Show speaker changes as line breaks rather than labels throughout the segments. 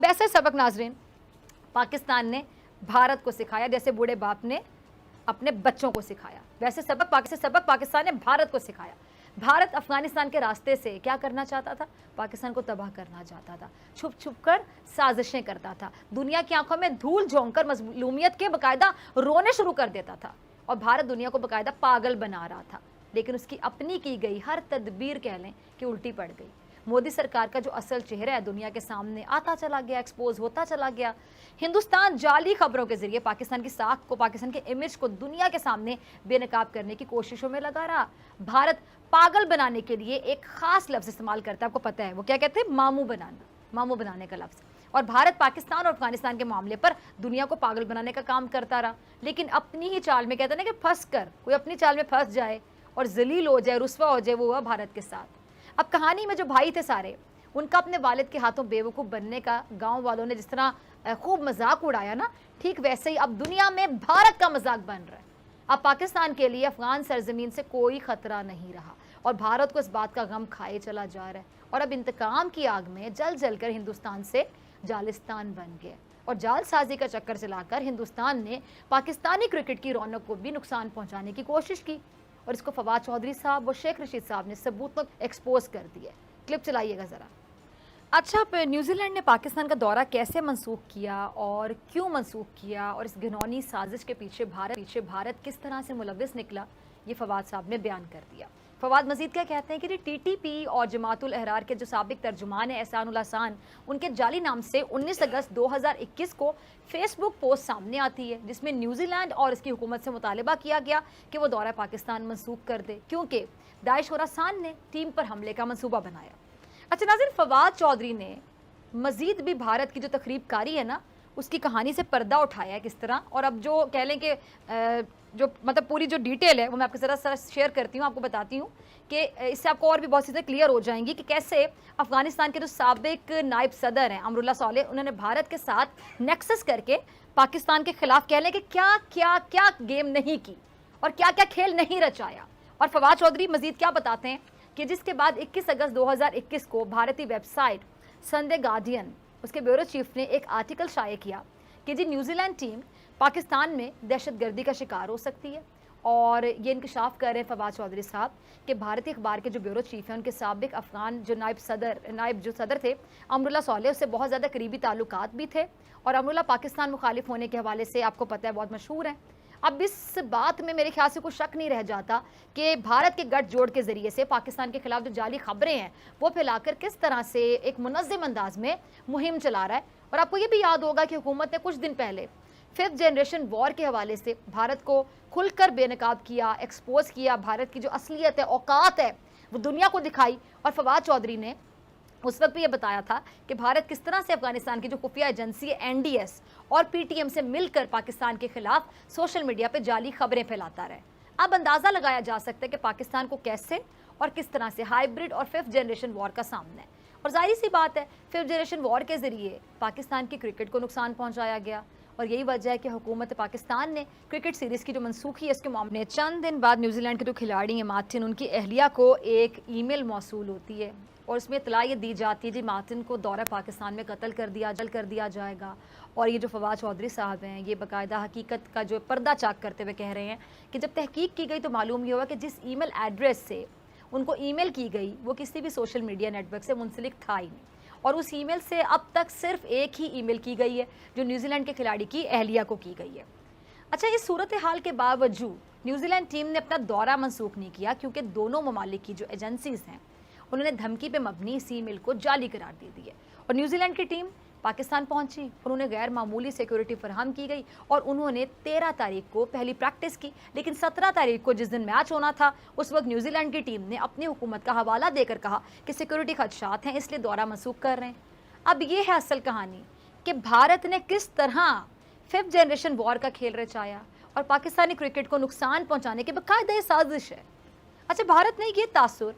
वैसे सबक नाजरीन पाकिस्तान ने भारत को सिखाया जैसे बूढ़े बाप ने अपने बच्चों को सिखाया। वैसे सबक पाकिस्तान ने भारत को सिखाया। भारत अफगानिस्तान के रास्ते से क्या करना चाहता था? पाकिस्तान को तबाह करना चाहता था, छुप छुप कर साजिशें करता था, दुनिया की आंखों में धूल झोंक कर मजलूमियत के बकायदा रोने शुरू कर देता था और भारत दुनिया को बकायदा पागल बना रहा था। लेकिन उसकी अपनी की गई हर तदबीर कह लें कि उल्टी पड़ गई। मोदी सरकार का जो असल चेहरा है दुनिया के सामने आता चला गया, एक्सपोज होता चला गया। हिंदुस्तान जाली खबरों के जरिए पाकिस्तान की साख को, पाकिस्तान के इमेज को दुनिया के सामने बेनकाब करने की कोशिशों में लगा रहा। भारत पागल बनाने के लिए एक खास लफ्ज इस्तेमाल करता है, आपको पता है वो क्या कहते हैं? मामू बनाना, मामू बनाने का लफ्ज। और भारत पाकिस्तान और अफगानिस्तान के मामले पर दुनिया को पागल बनाने का काम करता रहा, लेकिन अपनी ही चाल में, कहते हैं ना कि फंस कर कोई अपनी चाल में फंस जाए और जलील हो जाए, रुस्वा हो जाए, वो हुआ भारत के साथ। अब कहानी में जो भाई थे सारे, उनका अपने वालिद के हाथों बेवकूफ़ बनने का गांव वालों ने जिस तरह खूब मजाक उड़ाया ना, ठीक वैसे ही अब दुनिया में भारत का मजाक बन रहा है। अब पाकिस्तान के लिए अफगान सरजमीन से कोई खतरा नहीं रहा और भारत को इस बात का गम खाए चला जा रहा है। और अब इंतकाम की आग में जल जल कर हिंदुस्तान से जालिस्तान बन गया और जालसाजी का चक्कर चलाकर हिंदुस्तान ने पाकिस्तानी क्रिकेट की रौनक को भी नुकसान पहुंचाने की कोशिश की और इसको फवाद चौधरी साहब और शेख रशीद साहब ने सबूत तक एक्सपोज कर दिया। क्लिप चलाइएगा ज़रा। अच्छा, न्यूजीलैंड ने पाकिस्तान का दौरा कैसे मनसूख किया और क्यों मनसूख किया और इस घिनौनी साजिश के पीछे भारत किस तरह से मुलव्विस निकला, ये फवाद साहब ने बयान कर दिया। फवाद मजीद क्या कहते हैं कि टीटीपी और जमातुल अहरार के जो साबिक तर्जुमान है एहसानुल हसन, उनके जाली नाम से 19 अगस्त 2021 को फेसबुक पोस्ट सामने आती है जिसमें न्यूजीलैंड और इसकी हुकूमत से मुतालबा किया गया कि वो दौरा पाकिस्तान मनसूख कर दे क्योंकि दाइश खुरासान ने टीम पर हमले का मंसूबा बनाया। अच्छा नाज़रीन, फवाद चौधरी ने मजीद भी भारत की जो तकरीबकारी है ना, उसकी कहानी से पर्दा उठाया है किस तरह। और अब जो कह लें कि जो मतलब पूरी जो डिटेल है वो मैं आपके ज़रा शेयर करती हूँ, आपको बताती हूँ कि इससे आपको और भी बहुत चीज़ें क्लियर हो जाएंगी कि कैसे अफगानिस्तान के जो साबिक नायब सदर हैं अमरुल्लाह सालेह, उन्होंने भारत के साथ नेक्सस करके पाकिस्तान के खिलाफ कह लें कि क्या क्या क्या गेम नहीं की और क्या क्या खेल नहीं रचाया। और फवाद चौधरी मजीद क्या बताते हैं कि जिसके बाद 21 अगस्त 2021 को भारतीय वेबसाइट संडे गार्डियन, उसके ब्यूरो चीफ ने एक आर्टिकल शाये किया कि जी न्यूजीलैंड टीम पाकिस्तान में दहशतगर्दी का शिकार हो सकती है। और ये इंकशाफ कर रहे हैं फवाद चौधरी साहब कि भारतीय अखबार के जो ब्यूरो चीफ हैं उनके साबिक अफगान जो नायब जो सदर थे अमरुल्लाह सालेह, उससे बहुत ज़्यादा करीबी ताल्लुकात भी थे और अमरुल्लाह पाकिस्तान मुखालिफ होने के हवाले से आपको पता है बहुत मशहूर हैं। अब इस बात में मेरे ख्याल से कोई शक नहीं रह जाता कि भारत के गठजोड़ के ज़रिए से पाकिस्तान के खिलाफ जो जाली खबरें हैं वो फैलाकर किस तरह से एक मुनज़्ज़म अंदाज में मुहिम चला रहा है। और आपको ये भी याद होगा कि हुकूमत ने कुछ दिन पहले 5th जनरेशन वॉर के हवाले से भारत को खुलकर बेनकाब किया, एक्सपोज किया, भारत की जो असलियत है, औकात है, वो दुनिया को दिखाई। और फवाद चौधरी ने उस वक्त भी ये बताया था कि भारत किस तरह से अफगानिस्तान की जो खुफिया एजेंसी है एनडीएस और पीटीएम से मिलकर पाकिस्तान के खिलाफ सोशल मीडिया पे जाली खबरें फैलाता रहे। अब अंदाज़ा लगाया जा सकता है कि पाकिस्तान को कैसे और किस तरह से हाइब्रिड और 5th जनरेशन वॉर का सामना है। और जाहिर सी बात है 5th जनरेशन वॉर के ज़रिए पाकिस्तान की क्रिकेट को नुकसान पहुँचाया गया और यही वजह है कि हुकूमत पाकिस्तान ने क्रिकेट सीरीज़ की जो मनसूखी है इसके मामले चंद दिन बाद न्यूजीलैंड के जो खिलाड़ी हैं मार्टिन, उनकी अहलिया को एक ईमेल मौसूल होती है और इसमें इतला ये दी जाती है जी मार्टिन को दौरा पाकिस्तान में कत्ल कर दिया जाएगा। और ये जो फवाद चौधरी साहब हैं ये बाकायदा हकीकत का जो पर्दा चाक करते हुए कह रहे हैं कि जब तहकीक की गई तो मालूम ये हुआ कि जिस ईमेल एड्रेस से उनको ईमेल की गई वो किसी भी सोशल मीडिया नेटवर्क से मुंसलिक था ही नहीं और उस ईमेल से अब तक सिर्फ एक ही ईमेल की गई है जो न्यूजीलैंड के खिलाड़ी की अहलिया को की गई है। अच्छा, इस सूरत हाल के बावजूद न्यूजीलैंड टीम ने अपना दौरा मनसूख नहीं किया क्योंकि दोनों ममालिक की जो एजेंसीज हैं उन्होंने धमकी पे मबनी इस ईमेल को जाली करार दे दी है। और न्यूजीलैंड की टीम पाकिस्तान पहुंची, उन्होंने गैर मामूली सिक्योरिटी फराहम की गई और उन्होंने 13 तारीख को पहली प्रैक्टिस की। लेकिन 17 तारीख को जिस दिन मैच होना था उस वक्त न्यूजीलैंड की टीम ने अपनी हुकूमत का हवाला देकर कहा कि सिक्योरिटी खदशात हैं इसलिए दौरा मनसूख कर रहे हैं। अब ये है असल कहानी कि भारत ने किस तरह 5th जनरेशन वॉर का खेल रचाया और पाकिस्तानी क्रिकेट को नुकसान पहुँचाने की बाकायदा ये साजिश है। अच्छा, भारत ने ये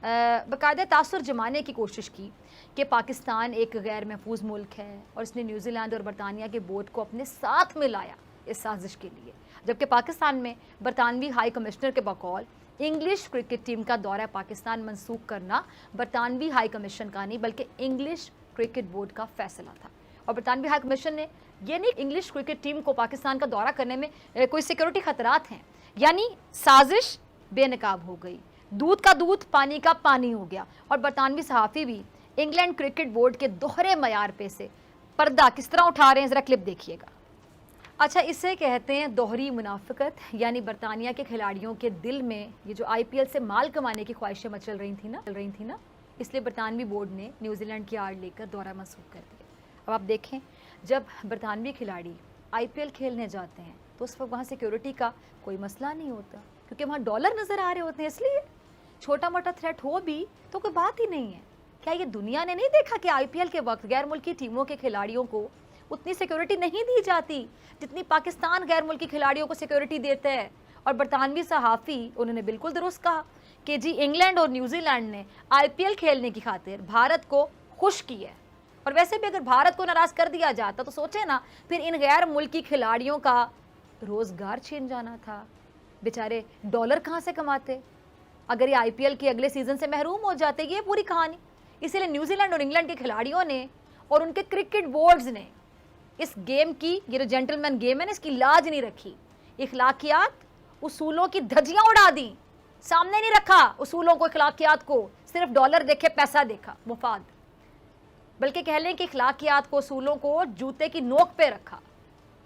बाकायदा तासुर जमाने की कोशिश की कि पाकिस्तान एक गैर महफूज मुल्क है और इसने न्यूजीलैंड और बरतानिया के बोर्ड को अपने साथ मिलाया इस साजिश के लिए, जबकि पाकिस्तान में बरतानवी हाई कमिश्नर के बकौल इंग्लिश क्रिकेट टीम का दौरा पाकिस्तान मनसूख करना बरतानवी हाई कमीशन का नहीं बल्कि इंग्लिश क्रिकेट बोर्ड का फैसला था। और बरतानवी हाई कमीशन ने ये नहीं इंग्लिश क्रिकेट टीम को पाकिस्तान का दौरा करने में कोई सिक्योरिटी खतरात हैं, यानी साजिश बेनकाब हो गई, दूध का दूध पानी का पानी हो गया। और बरतानवी सहाफ़ी भी इंग्लैंड क्रिकेट बोर्ड के दोहरे मयार पे से पर्दा किस तरह उठा रहे हैं, ज़रा क्लिप देखिएगा। अच्छा, इसे कहते हैं दोहरी मुनाफिकत, यानी बरतानिया के खिलाड़ियों के दिल में ये जो IPL से माल कमाने की ख्वाहिशें मचल रही थी ना, इसलिए बरतानवी बोर्ड ने न्यूजीलैंड की आड़ लेकर दौरा मनसूख कर दिया। अब आप देखें, जब बरतानवी खिलाड़ी IPL खेलने जाते हैं तो उस वक्त वहाँ सिक्योरिटी का कोई मसला नहीं होता, क्योंकि वहाँ डॉलर नज़र आ रहे होते हैं, इसलिए छोटा मोटा थ्रेट हो भी तो कोई बात ही नहीं है। क्या ये दुनिया ने नहीं देखा कि IPL के वक्त गैर मुल्की टीमों के खिलाड़ियों को उतनी सिक्योरिटी नहीं दी जाती जितनी पाकिस्तान गैर मुल्की खिलाड़ियों को सिक्योरिटी देता है? और बरतानवी सहाफ़ी उन्होंने बिल्कुल दुरुस्त कहा कि जी इंग्लैंड और न्यूजीलैंड ने IPL खेलने की खातिर भारत को खुश किया है। और वैसे भी अगर भारत को नाराज़ कर दिया जाता तो सोचे ना, फिर इन गैर मुल्की खिलाड़ियों का रोज़गार छीन जाना था, बेचारे डॉलर कहाँ से कमाते अगर ये IPL के अगले सीज़न से महरूम हो जाते। ये पूरी कहानी। इसीलिए न्यूजीलैंड और इंग्लैंड के खिलाड़ियों ने और उनके क्रिकेट बोर्ड्स ने इस गेम की, ये जो जेंटलमैन गेम है ना, इसकी लाज नहीं रखी, इखलाकियात उसूलों की धज्जियां उड़ा दी, सामने नहीं रखा उसूलों को, इखलाकियात को, सिर्फ डॉलर देखे, पैसा देखा, मुफाद, बल्कि कह लें कि इखलाकियात को, उसूलों को जूते की नोक पे रखा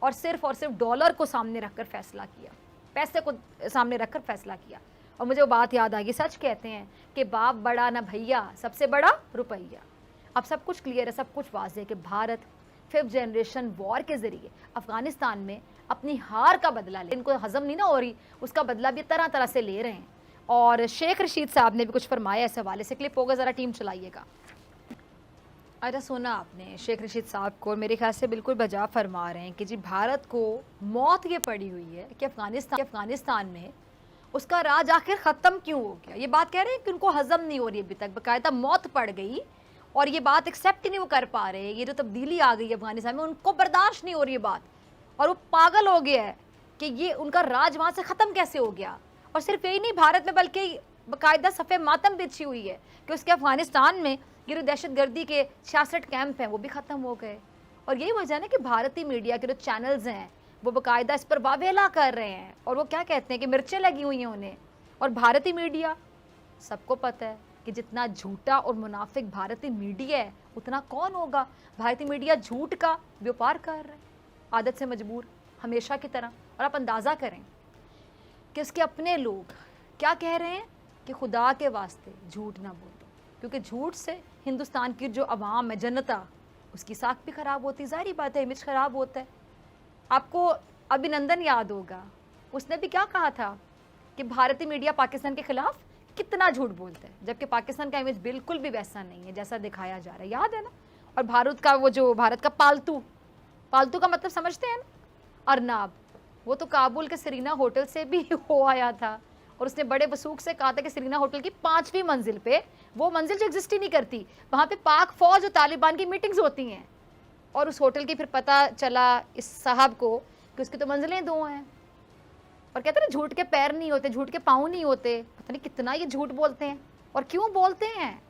और सिर्फ डॉलर को सामने रखकर फैसला किया, पैसे को सामने रखकर फैसला किया। और मुझे वो बात याद आ गई, सच कहते हैं कि बाप बड़ा ना भैया, सबसे बड़ा रुपया। अब सब कुछ क्लियर है, सब कुछ वाज़ेह है कि भारत 5th जनरेशन वॉर के ज़रिए अफ़गानिस्तान में अपनी हार का बदला ले, इनको हज़म नहीं ना हो रही, उसका बदला भी तरह तरह से ले रहे हैं। और शेख रशीद साहब ने भी कुछ फरमाया इस हवाले से, क्लिप होगा, ज़रा टीम चलाइएगा। अच्छा, सुना आपने शेख रशीद साहब को, मेरे ख्याल से बिल्कुल बजा फरमा रहे हैं कि जी भारत को मौत ये पड़ी हुई है कि अफ़गानिस्तान में उसका राज आखिर ख़त्म क्यों हो गया। ये बात कह रहे हैं कि उनको हज़म नहीं हो रही अभी तक, बाकायदा मौत पड़ गई और ये बात एक्सेप्ट नहीं वो कर पा रहे। ये जो तब्दीली आ गई है अफगानिस्तान में, उनको बर्दाश्त नहीं हो रही है बात, और वो पागल हो गया है कि ये उनका राज वहाँ से ख़त्म कैसे हो गया। और सिर्फ यही नहीं भारत में, बल्कि बाकायदा सफ़े मातम बिछी हुई है कि उसके अफगानिस्तान में ये जो दहशत गर्दी के 66 कैंप हैं वो भी ख़त्म हो गए। और यही वजह है ना कि भारतीय मीडिया के जो चैनल्स हैं वो बाकायदा इस पर वावेला कर रहे हैं, और वो क्या कहते हैं कि मिर्चें लगी हुई हैं उन्हें। और भारतीय मीडिया, सबको पता है कि जितना झूठा और मुनाफिक भारतीय मीडिया है उतना कौन होगा। भारतीय मीडिया झूठ का व्यापार कर रहा है, आदत से मजबूर, हमेशा की तरह। और आप अंदाज़ा करें कि उसके अपने लोग क्या कह रहे हैं कि खुदा के वास्ते झूठ ना बोलो, क्योंकि झूठ से हिंदुस्तान की जो अवाम है, जनता, उसकी साख भी ख़राब होती, ज़ाहिर बात है, इमेज ख़राब होता है। आपको अभिनंदन याद होगा, उसने भी क्या कहा था कि भारतीय मीडिया पाकिस्तान के खिलाफ कितना झूठ बोलता है, जबकि पाकिस्तान का इमेज बिल्कुल भी वैसा नहीं है जैसा दिखाया जा रहा है, याद है ना। और भारत का वो जो भारत का पालतू का मतलब समझते हैं ना, अरनाब, वो तो काबुल के सरीना होटल से भी हो आया था, और उसने बड़े वसूख से कहा था कि सरीना होटल की 5वीं मंजिल पे, वो मंजिल जो एग्जिस्ट ही नहीं करती, वहाँ पे पाक फौज और तालिबान की मीटिंग्स होती हैं। और उस होटल की फिर पता चला इस साहब को कि उसकी तो मंजिलें 2 हैं। और कहते हैं ना, झूठ के पैर नहीं होते, झूठ के पाँव नहीं होते। पता नहीं कितना ये झूठ बोलते हैं और क्यों बोलते हैं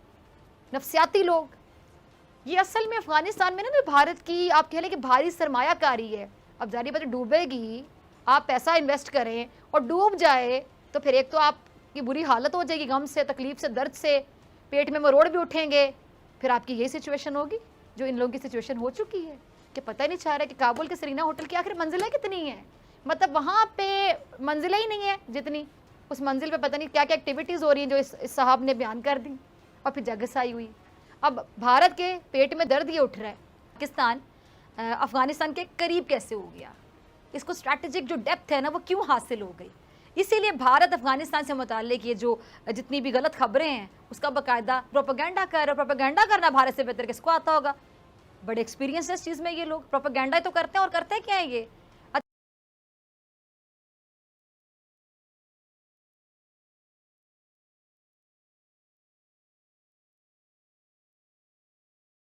नफसियाती लोग। ये असल में अफगानिस्तान में ना भारत की, आप कह लें कि भारी सरमायाकारी है। अब जारी बात डूबेगी, आप पैसा इन्वेस्ट करें और डूब जाए तो फिर एक तो आपकी बुरी हालत हो जाएगी, गम से, तकलीफ से, दर्द से, पेट में मरोड़ भी उठेंगे। फिर आपकी यही सिचुएशन होगी जो इन लोगों की सिचुएशन हो चुकी है कि पता ही नहीं चाह रहा कि काबुल के सरीना होटल की आखिर मंजिलें कितनी हैं। मतलब वहाँ पे मंजिलें ही नहीं है जितनी, उस मंजिल पे पता नहीं क्या क्या एक्टिविटीज़ हो रही हैं जो इस साहब ने बयान कर दी, और फिर जगसाई हुई। अब भारत के पेट में दर्द ये उठ रहा है, पाकिस्तान अफ़गानिस्तान के करीब कैसे हो गया, इसको स्ट्रैटेजिक जो डेप्थ है ना वो क्यों हासिल हो गई। इसीलिए भारत अफ़गानिस्तान से मुताल्लिक़ ये जो जितनी भी गलत खबरें हैं उसका बाकायदा प्रोपेगेंडा कर रहे हैं। प्रोपेगेंडा करना भारत से बेहतर किसको आता होगा, बड़े एक्सपीरियंस है इस चीज़ में ये लोग। प्रोपेगेंडा तो करते हैं, और करते क्या है ये